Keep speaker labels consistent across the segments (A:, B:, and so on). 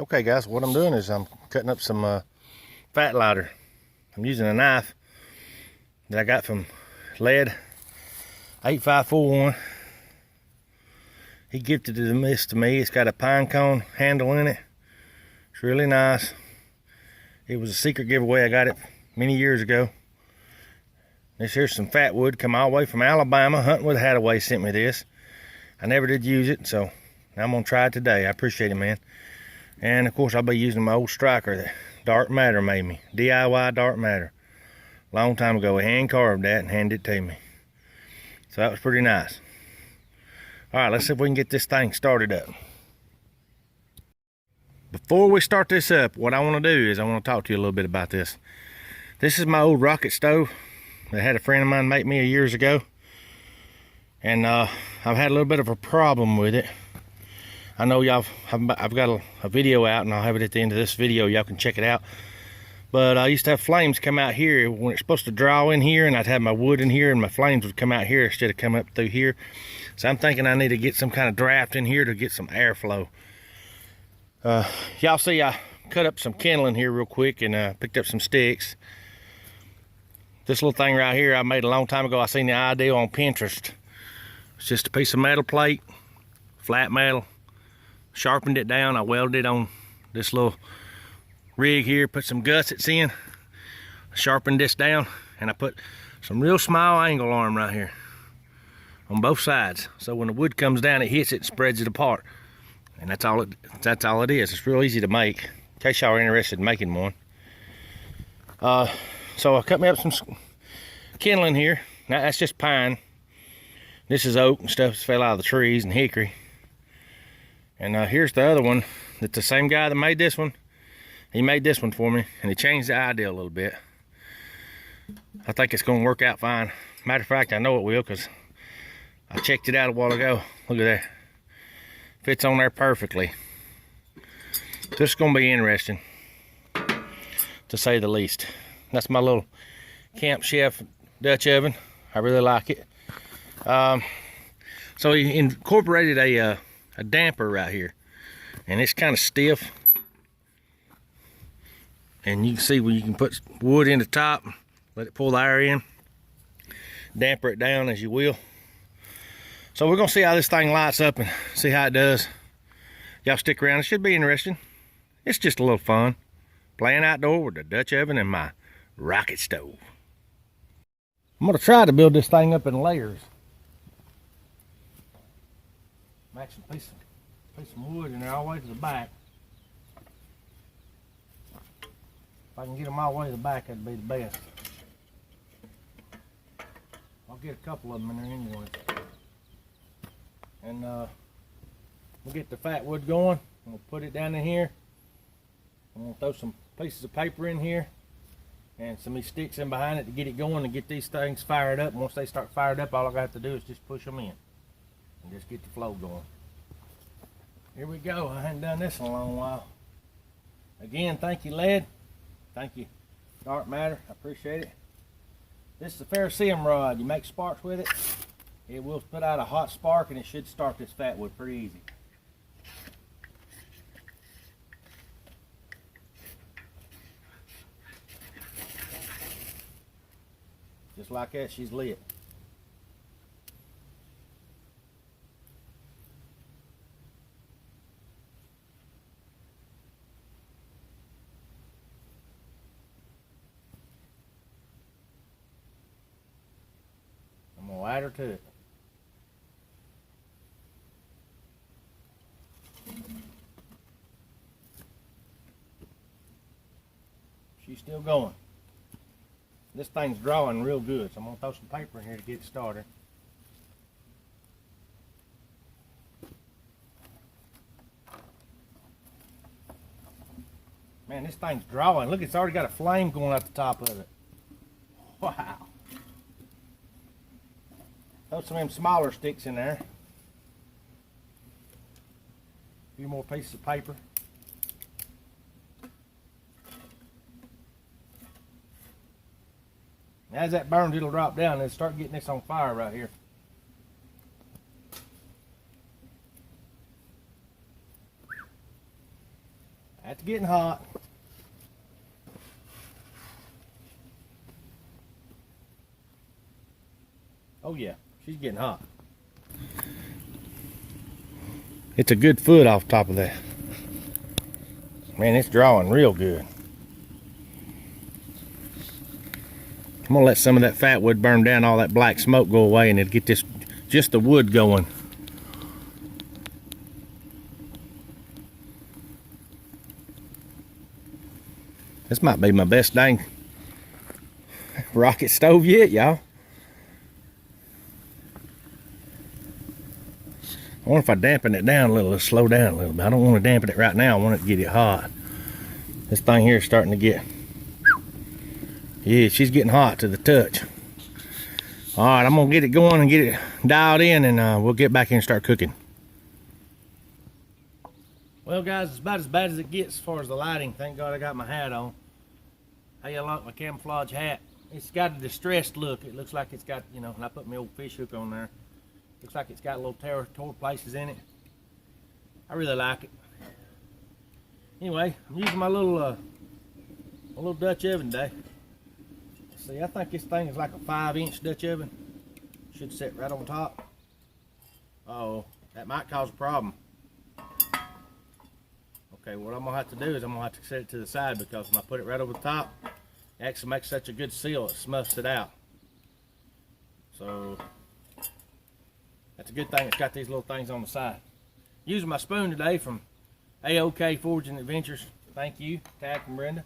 A: Okay guys, what I'm doing is I'm cutting up some fat lighter. I'm using a knife that I got from Lead 8541. He gifted this to me. It's got a pine cone handle in it. It's really nice. It was a secret giveaway. I got it many years ago. This here's some fat wood, come all the way from Alabama. Hunting with Hattaway sent me this. I never did use it, so I'm gonna try it today. I appreciate it, man. And of course, I'll be using my old striker that Dark Matter made me. DIY Dark Matter. Long time ago, he hand carved that and handed it to me. So that was pretty nice. All right, let's see if we can get this thing started up. Before we start this up, what I want to do is I want to talk to you a little bit about this. This is my old rocket stove that I had a friend of mine make me years ago. And I've had a little bit of a problem with it. I know y'all, I've got a video out, and I'll have it at the end of this video. Y'all can check it out. But I used to have flames come out here when it's supposed to draw in here, and I'd have my wood in here, and my flames would come out here instead of coming up through here. So I'm thinking I need to get some kind of draft in here to get some airflow. Y'all see I cut up some kindling here real quick and picked up some sticks. This little thing right here I made a long time ago. I seen the idea on Pinterest. It's just a piece of metal plate, flat metal. Sharpened it down. I welded it on this little rig here, put some gussets in, sharpened this down, and I put some real small angle arm right here on both sides, so when the wood comes down, it hits it and spreads it apart. And that's all it is. It's real easy to make, in case y'all are interested in making one. So I cut me up some kindling here. Now that's just pine. This is oak and stuff that fell out of the trees, and hickory. And here's the other one that the same guy that made this one, he made this one for me, and he changed the idea a little bit. I think it's gonna work out fine. Matter of fact, I know it will, because I checked it out a while ago. Look at that. Fits on there perfectly. This is gonna be interesting, to say the least. That's my little Campchef Dutch oven. I really like it. So he incorporated a damper right here, and it's kind of stiff, and you can see where you can put wood in the top, let it pull the air in, damper it down as you will. So we're gonna see how this thing lights up and see how it does. Y'all stick around, it should be interesting. It's just a little fun playing outdoor with the Dutch oven and my rocket stove. I'm gonna try to build this thing up in layers. Matching piece of wood in there all the way to the back. If I can get them all the way to the back, that'd be the best. I'll get a couple of them in there anyway. And we'll get the fat wood going. We'll put it down in here. I'm gonna throw some pieces of paper in here and some of these sticks in behind it to get it going and get these things fired up. And once they start fired up, all I have to do is just push them in and just get the flow going. Here we go. I hadn't done this in a long while. Again, thank you, Lead. Thank you, Dark Matter. I appreciate it. This is a ferrocerium rod. You make sparks with it. It will put out a hot spark, and it should start this fat wood pretty easy. Just like that, she's lit. I'm gonna add her to it. She's still going. This thing's drawing real good, so I'm gonna throw some paper in here to get it started. Man, this thing's drawing. Look, it's already got a flame going out the top of it. Wow. Throw some of them smaller sticks in there. A few more pieces of paper. As that burns, it'll drop down and start getting this on fire right here. to getting hot. Oh yeah, she's getting hot. It's a good foot off top of that. Man, it's drawing real good. I'm gonna let some of that fat wood burn down, all that black smoke go away, and it'll get this, just the wood going. This might be my best dang rocket stove yet, y'all. I wonder if I dampen it down a little, it'll slow down a little bit. I don't want to dampen it right now, I want it to get it hot. This thing here is starting to get, yeah, she's getting hot to the touch. All right, I'm gonna get it going and get it dialed in, and we'll get back in and start cooking. Well guys, it's about as bad as it gets as far as the lighting. Thank God I got my hat on. How you like my camouflage hat? It's got a distressed look. It looks like it's got, you know, and I put my old fish hook on there. Looks like it's got little tore places in it. I really like it. Anyway, I'm using my little Dutch oven today. See, I think this thing is like a 5-inch Dutch oven. Should sit right on top. Uh-oh, that might cause a problem. Okay, what I'm gonna have to do is I'm gonna have to set it to the side, because when I put it right over the top, it actually makes such a good seal, it smuffs it out. So that's a good thing it's got these little things on the side. Using my spoon today from AOK Foraging Adventures. Thank you, TOCK and Brenda.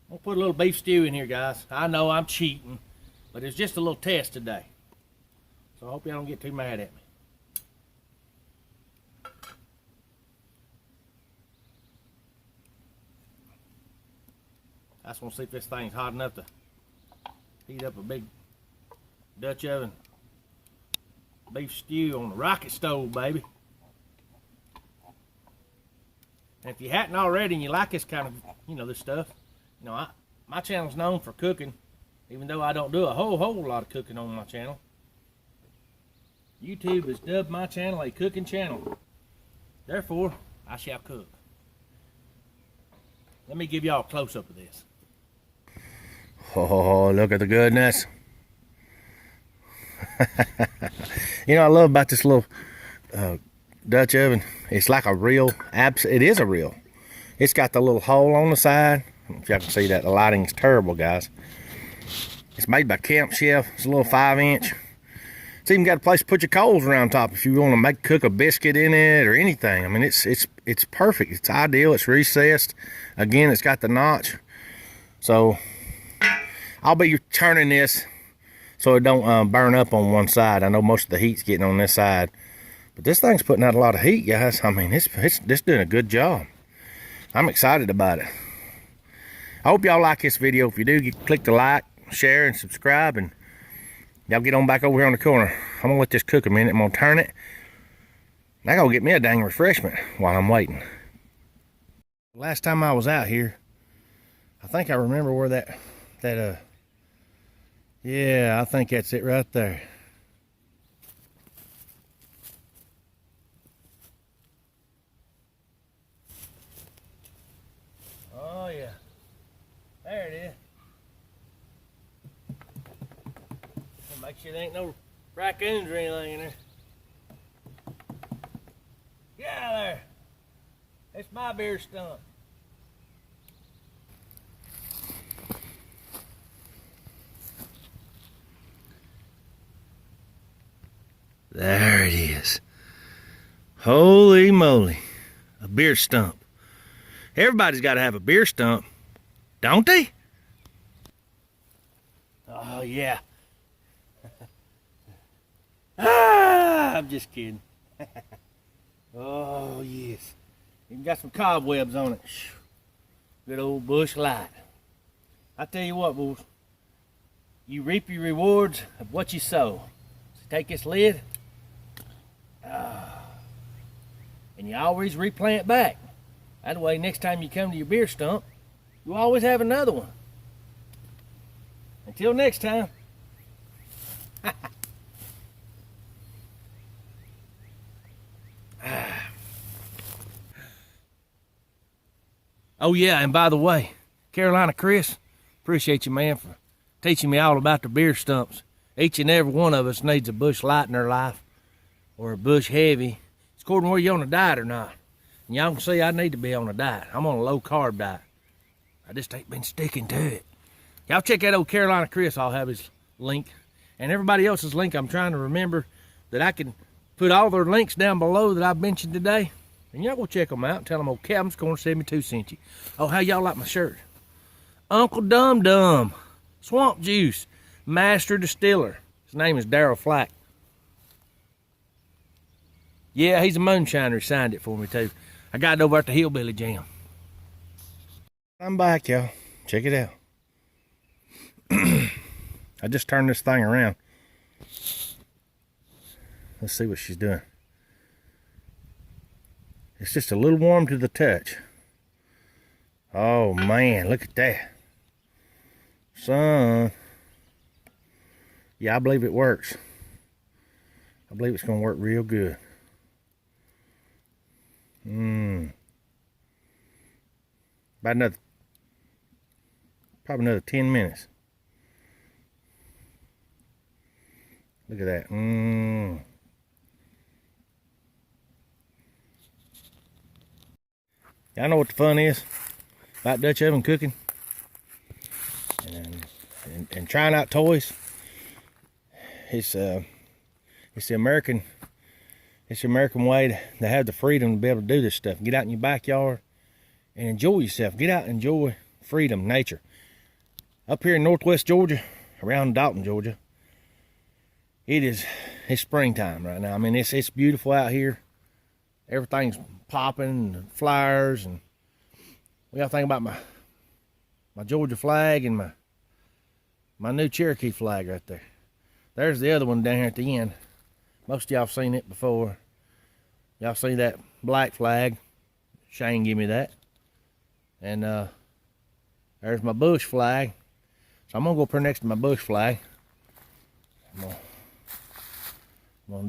A: I'm gonna put a little beef stew in here, guys. I know I'm cheating, but it's just a little test today. So I hope y'all don't get too mad at me. I just want to see if this thing's hot enough to heat up a big Dutch oven beef stew on the rocket stove, baby. And if you hadn't already and you like this kind of, you know, this stuff, you know, my channel's known for cooking, even though I don't do a whole lot of cooking on my channel. YouTube has dubbed my channel a cooking channel. Therefore, I shall cook. Let me give y'all a close-up of this. Oh, look at the goodness. You know, I love about this little Dutch oven. It's like a real, it is a real. It's got the little hole on the side. I don't know if y'all can see that. The lighting's terrible, guys. It's made by Campchef. It's a little 5-inch. It's even got a place to put your coals around top if you want to cook a biscuit in it or anything. I mean, it's perfect. It's ideal. It's recessed. Again, it's got the notch. So I'll be turning this so it don't burn up on one side. I know most of the heat's getting on this side, but this thing's putting out a lot of heat, guys. I mean, it's doing a good job. I'm excited about it. I hope y'all like this video. If you do, click the like, share, and subscribe, and y'all get on back over here on the corner. I'm gonna let this cook a minute. I'm gonna turn it. I gotta get me a dang refreshment while I'm waiting. Last time I was out here, I think I remember where that yeah, I think that's it right there. Oh yeah, there it is. Make sure there ain't no raccoons or anything in there. Get out of there. It's my beer stump. There it is. Holy moly. A beer stump. Everybody's got to have a beer stump, don't they? Oh, yeah. I'm just kidding. Oh, yes. Even got some cobwebs on it. Good old bush light. I tell you what, boys. You reap your rewards of what you sow. So take this lid. And you always replant back. That way, next time you come to your beer stump, you always have another one. Until next time. Oh yeah, and by the way, Carolina Chris, appreciate you, man, for teaching me all about the beer stumps. Each and every one of us needs a bush light in their life, or a bush heavy. It's according to whether you're on a diet or not. And y'all can see I need to be on a diet. I'm on a low carb diet. I just ain't been sticking to it. Y'all check out old Carolina Chris. I'll have his link. And everybody else's link. I'm trying to remember that I can put all their links down below that I've mentioned today. And y'all go check them out and tell them old Captain's Corner 72 sent you. Oh, how y'all like my shirt? Uncle Dum Dum, Swamp Juice, Master Distiller. His name is Daryl Flack. Yeah, he's a moonshiner. He signed it for me too. I got it over at the Hillbilly Jam. I'm back, y'all. Check it out. I just turned this thing around. Let's see what she's doing. It's just a little warm to the touch. Oh man, look at that. Son. Yeah, I believe it works. I believe it's gonna work real good. About probably another 10 minutes. Look at that. Y'all know what the fun is about Dutch oven cooking and trying out toys. It's the American way to have the freedom to be able to do this stuff. Get out in your backyard and enjoy yourself. Get out and enjoy freedom, nature. Up here in northwest Georgia, around Dalton, Georgia, it's springtime right now. I mean, it's beautiful out here. Everything's popping, and flowers, and what y'all think about my Georgia flag and my new Cherokee flag right there. There's the other one down here at the end. Most of y'all have seen it before. Y'all see that black flag? Shane gave me that. And there's my bush flag. So I'm gonna go up here next to my bush flag. I'm gonna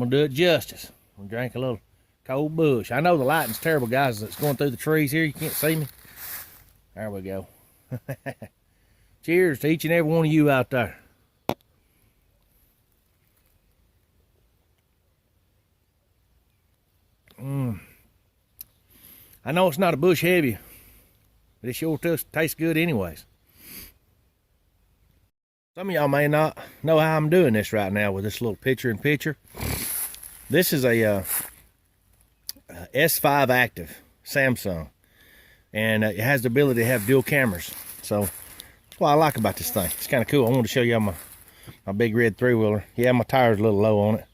A: do it justice. I'm gonna drink a little cold bush. I know the lighting's terrible, guys. It's going through the trees here. You can't see me. There we go. Cheers to each and every one of you out there. I know it's not a bush heavy, but it sure tastes good anyways. Some of y'all may not know how I'm doing this right now with this little picture-in-picture. This is a S5 Active Samsung, and it has the ability to have dual cameras. So that's what I like about this thing. It's kind of cool. I wanted to show y'all my big red three-wheeler. Yeah, my tire's a little low on it.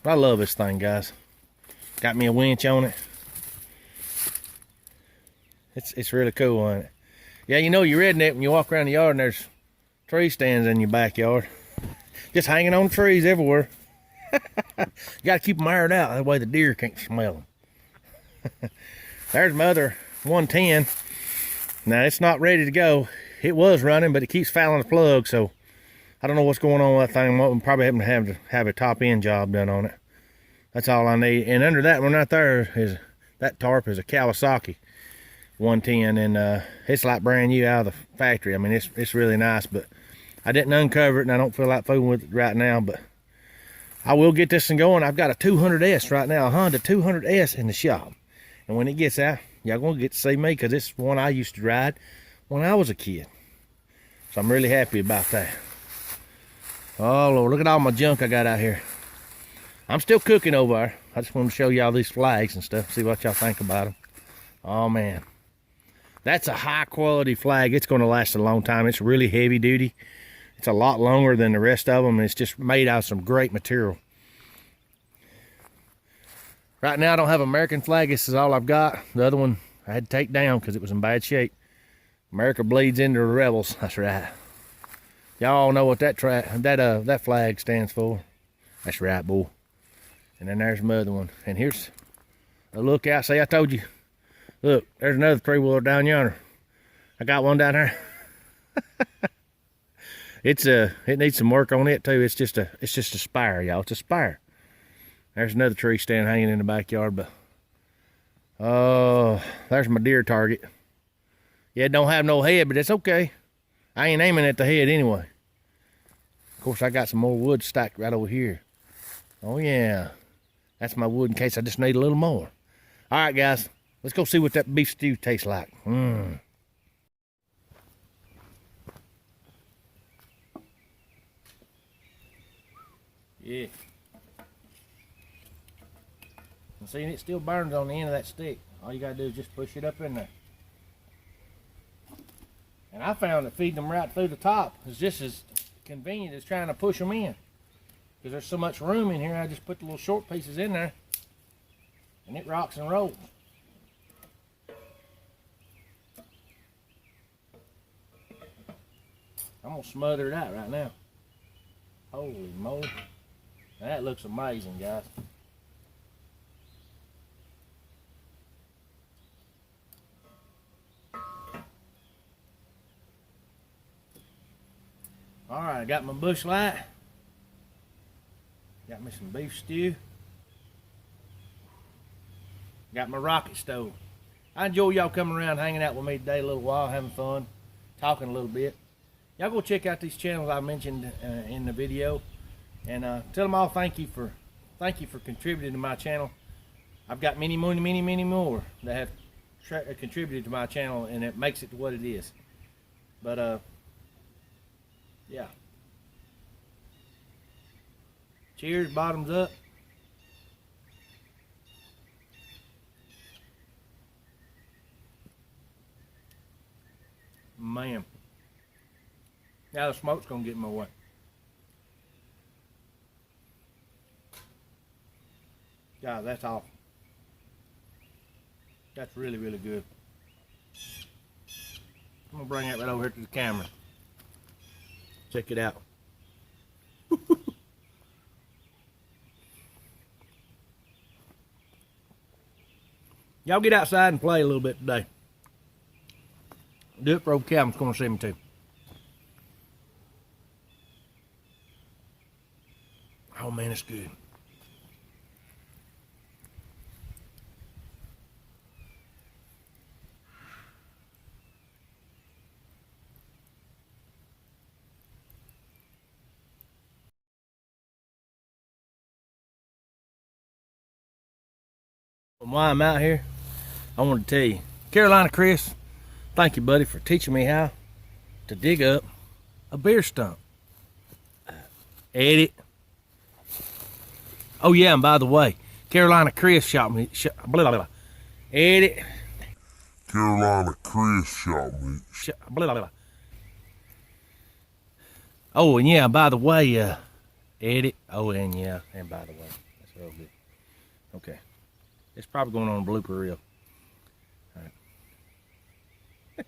A: But I love this thing, guys. Got me a winch on it. It's really cool, isn't it? Yeah, you know you're redneck when you walk around the yard and there's tree stands in your backyard. Just hanging on trees everywhere. You got to keep them aired out. That way the deer can't smell them. There's my other 110. Now, it's not ready to go. It was running, but it keeps fouling the plug, so I don't know what's going on with that thing. I'm probably having to have a top end job done on it. That's all I need. And under that one right there is that tarp is a Kawasaki 110, and it's like brand new out of the factory. I mean, it's really nice, but I didn't uncover it, and I don't feel like fooling with it right now, but I will get this thing going. I've got a 200S right now, a Honda 200S in the shop, and when it gets out, y'all gonna get to see me, because it's one I used to ride when I was a kid. So I'm really happy about that. Oh Lord, look at all my junk I got out here. I'm still cooking over there. I just want to show y'all these flags and stuff, see what y'all think about them. Oh man, that's a high quality flag. It's going to last a long time. It's really heavy duty. It's a lot longer than the rest of them, and it's just made out of some great material. Right now I don't have an American flag. This is all I've got. The other one I had to take down because it was in bad shape. America bleeds into the rebels. That's right. Y'all know what that flag stands for. That's right, boy. And then there's my other one. And here's a look out. See, I told you. Look, there's another three-wheeler down yonder. I got one down there. It needs some work on it too. It's just a spire, y'all. It's a spire. There's another tree stand hanging in the backyard, but Oh, there's my deer target. Yeah, it don't have no head, but it's okay. I ain't aiming at the head anyway. Of course, I got some more wood stacked right over here. Oh yeah, that's my wood in case I just need a little more. All right, guys, let's go see what that beef stew tastes like. Yeah. And see, it still burns on the end of that stick. All you gotta do is just push it up in there. And I found that feeding them right through the top is just as convenient as trying to push them in. Because there's so much room in here, I just put the little short pieces in there and it rocks and rolls. I'm gonna smother it out right now. Holy moly. That looks amazing, guys. All right, I got my bush light. Got me some beef stew. Got my rocket stove. I enjoy y'all coming around, hanging out with me today a little while, having fun, talking a little bit. Y'all go check out these channels I mentioned in the video, and tell them all thank you for contributing to my channel. I've got many more that have contributed to my channel, and it makes it to what it is. But yeah. Cheers, bottoms up. Man. Now the smoke's gonna get in my way. God, that's awesome. That's really, really good. I'm gonna bring that right over here to the camera. Check it out. Y'all get outside and play a little bit today. Do it for old Calvin's gonna see me too. Oh man, it's good. While I'm out here, I want to tell you, Carolina Chris, thank you, buddy, for teaching me how to dig up a beer stump. Edit. Oh yeah, and by the way, Carolina Chris shot me. Blah, blah, blah. Edit.
B: Carolina Chris shot me.
A: Blah, blah, blah. Oh, and yeah, by the way, edit. Oh, and yeah, and by the way, that's real good. Okay. It's probably going on a blooper reel. All right.